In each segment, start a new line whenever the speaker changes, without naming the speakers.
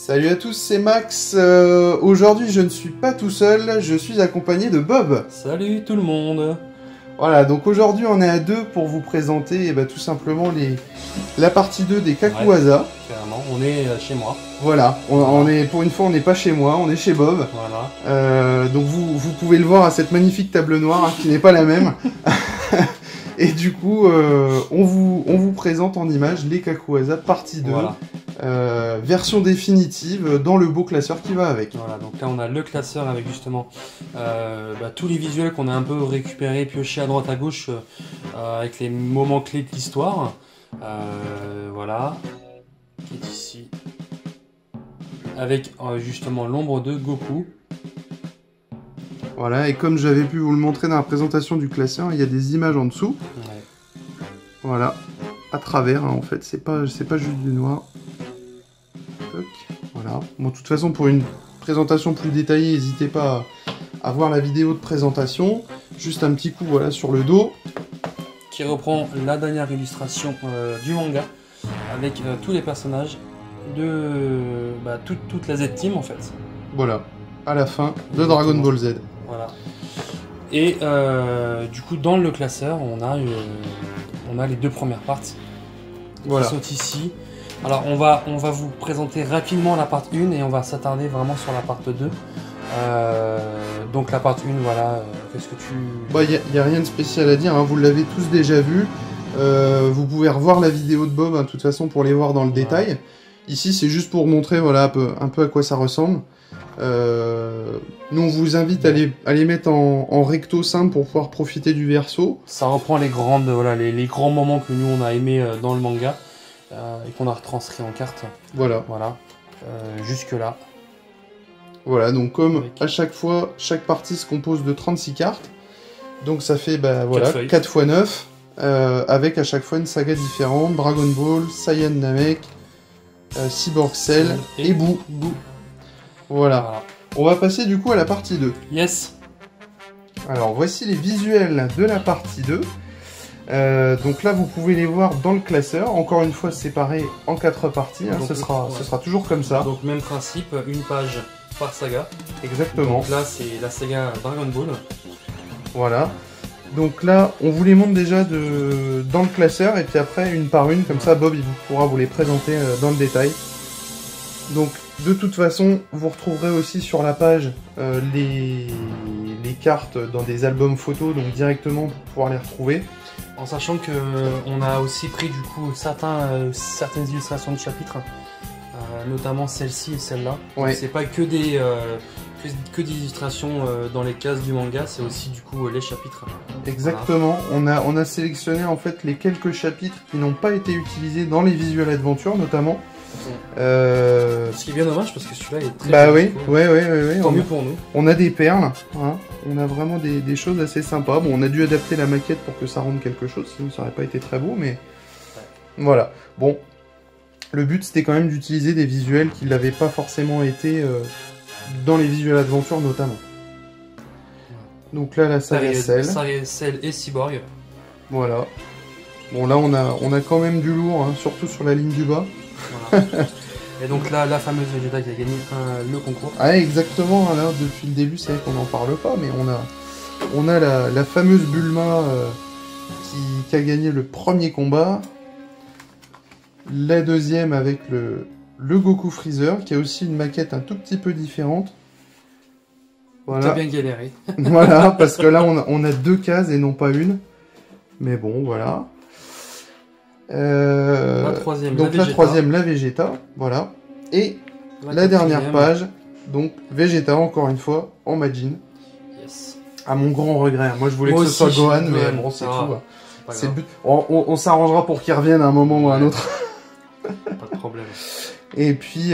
Salut à tous, c'est Max. Aujourd'hui, je ne suis pas tout seul, je suis accompagné de Bob.
Salut tout le monde.
Voilà, donc aujourd'hui, on est à deux pour vous présenter tout simplement la partie 2 des Kakuwaza.
Carrément, on est chez moi.
Voilà, on est, pour une fois, on n'est pas chez moi, on est chez Bob.
Voilà.
Donc vous pouvez le voir à cette magnifique table noire, hein, qui n'est pas la même. Et du coup, on vous présente en images les Kakuwaza partie 2.
Voilà.
Version définitive dans le beau classeur qui va avec.
Voilà, donc là on a le classeur avec justement tous les visuels qu'on a un peu récupérés, piochés à droite à gauche avec les moments clés de l'histoire. Voilà, qui est ici. Avec justement l'ombre de Goku.
Voilà, et comme j'avais pu vous le montrer dans la présentation du classeur, il y a des images en dessous.
Ouais.
Voilà, à travers, hein, en fait, c'est pas juste du noir. Voilà. Bon, de toute façon, pour une présentation plus détaillée, n'hésitez pas à voir la vidéo de présentation. Juste un petit coup, voilà, sur le dos.
Qui reprend la dernière illustration du manga, avec tous les personnages de toute la Z-Team en fait.
Voilà, à la fin de Dragon Ball Z.
Voilà. Et du coup, dans le classeur, on a les deux premières parties qui sont ici. Alors on va vous présenter rapidement la part 1 et on va s'attarder vraiment sur la part 2. Donc la part 1, voilà, qu'est-ce que tu...
Bah, y a rien de spécial à dire, hein, vous l'avez tous déjà vu. Vous pouvez revoir la vidéo de Bob, hein, de toute façon, pour les voir dans le détail. Ici, c'est juste pour montrer voilà, un peu à quoi ça ressemble. Nous, on vous invite à les mettre en recto simple pour pouvoir profiter du verso.
Ça reprend les grands moments que nous, on a aimés dans le manga. Et qu'on a retranscrit en carte.
Voilà.
Jusque là.
Voilà, donc comme à chaque fois, chaque partie se compose de 36 cartes. Donc ça fait 4 x 9. Avec à chaque fois une saga différente. Dragon Ball, Saiyan Namek, Cyborg Cell et Boo. Voilà. On va passer du coup à la partie 2.
Yes.
Alors voici les visuels de la partie 2. Donc là vous pouvez les voir dans le classeur, encore une fois séparés en 4 parties, hein, ce sera toujours comme ça.
Donc même principe, une page par saga.
Exactement.
Donc là c'est la saga Dragon Ball.
Voilà. Donc là on vous les montre déjà dans le classeur et puis après une par une, comme ça Bob il pourra vous les présenter dans le détail. Donc de toute façon vous retrouverez aussi sur la page les cartes dans des albums photos, donc directement pour pouvoir les retrouver.
En sachant que on a aussi pris du coup certaines illustrations de chapitres, notamment celle-ci et celle-là.
Ouais.
C'est pas que des illustrations dans les cases du manga, c'est aussi du coup les chapitres.
Exactement. Voilà. On a sélectionné en fait les quelques chapitres qui n'ont pas été utilisés dans les visual adventures notamment.
Ce qui est bien dommage parce que celui-là est très
ouais.
Tant mieux pour nous.
On a des perles, hein. On a vraiment des choses assez sympas. Bon, on a dû adapter la maquette pour que ça rende quelque chose, sinon ça n'aurait pas été très beau, mais voilà. Bon, le but c'était quand même d'utiliser des visuels qui n'avaient pas forcément été dans les visual adventures notamment. Donc là, la saga
Cell et Cyborg.
Voilà. Bon, là on a quand même du lourd, hein, surtout sur la ligne du bas.
Voilà. Et donc là, la fameuse Vegeta qui a gagné le concours.
Ah, exactement, alors depuis le début, c'est vrai qu'on n'en parle pas, mais on a la fameuse Bulma qui a gagné le premier combat. La deuxième avec le Goku Freezer, qui a aussi une maquette un tout petit peu différente.
Voilà. T'as bien galéré.
Voilà, parce que là, on a 2 cases et non pas une. Mais bon, voilà.
La troisième,
la Vegeta, voilà. Et la dernière page, donc Vegeta encore une fois en Majin. Yes. À mon grand regret. Moi je voulais que ce soit Gohan, mais bon c'est tout. C'est le but. On s'arrangera pour qu'il revienne à un moment ou à un autre.
Pas de problème.
Et puis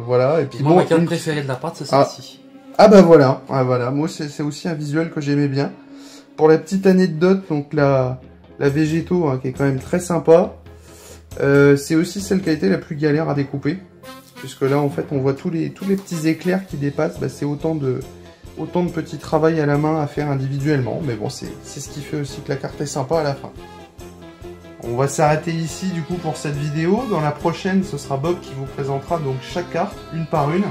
voilà. Et puis
ma carte préférée de la part, c'est celle-ci.
Ah bah voilà. Ah, voilà. Moi c'est aussi un visuel que j'aimais bien. Pour la petite anecdote, donc la Végéto, hein, qui est quand même très sympa. C'est aussi celle qui a été la plus galère à découper. Puisque là, en fait, on voit tous les petits éclairs qui dépassent. Bah, c'est autant de petits travail à la main à faire individuellement. Mais bon, c'est ce qui fait aussi que la carte est sympa à la fin. On va s'arrêter ici du coup pour cette vidéo. Dans la prochaine, ce sera Bob qui vous présentera donc chaque carte, une par une,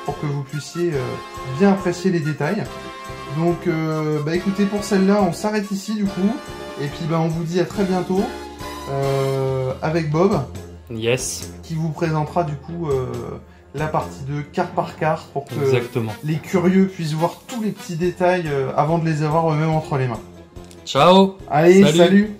pour que vous puissiez bien apprécier les détails. Donc bah écoutez, pour celle-là, on s'arrête ici du coup. Et puis bah on vous dit à très bientôt avec Bob.
Yes.
Qui vous présentera du coup la partie de carte par carte pour que
Exactement.
les curieux puissent voir tous les petits détails avant de les avoir eux-mêmes entre les mains.
Ciao.
Allez,
salut.
salut.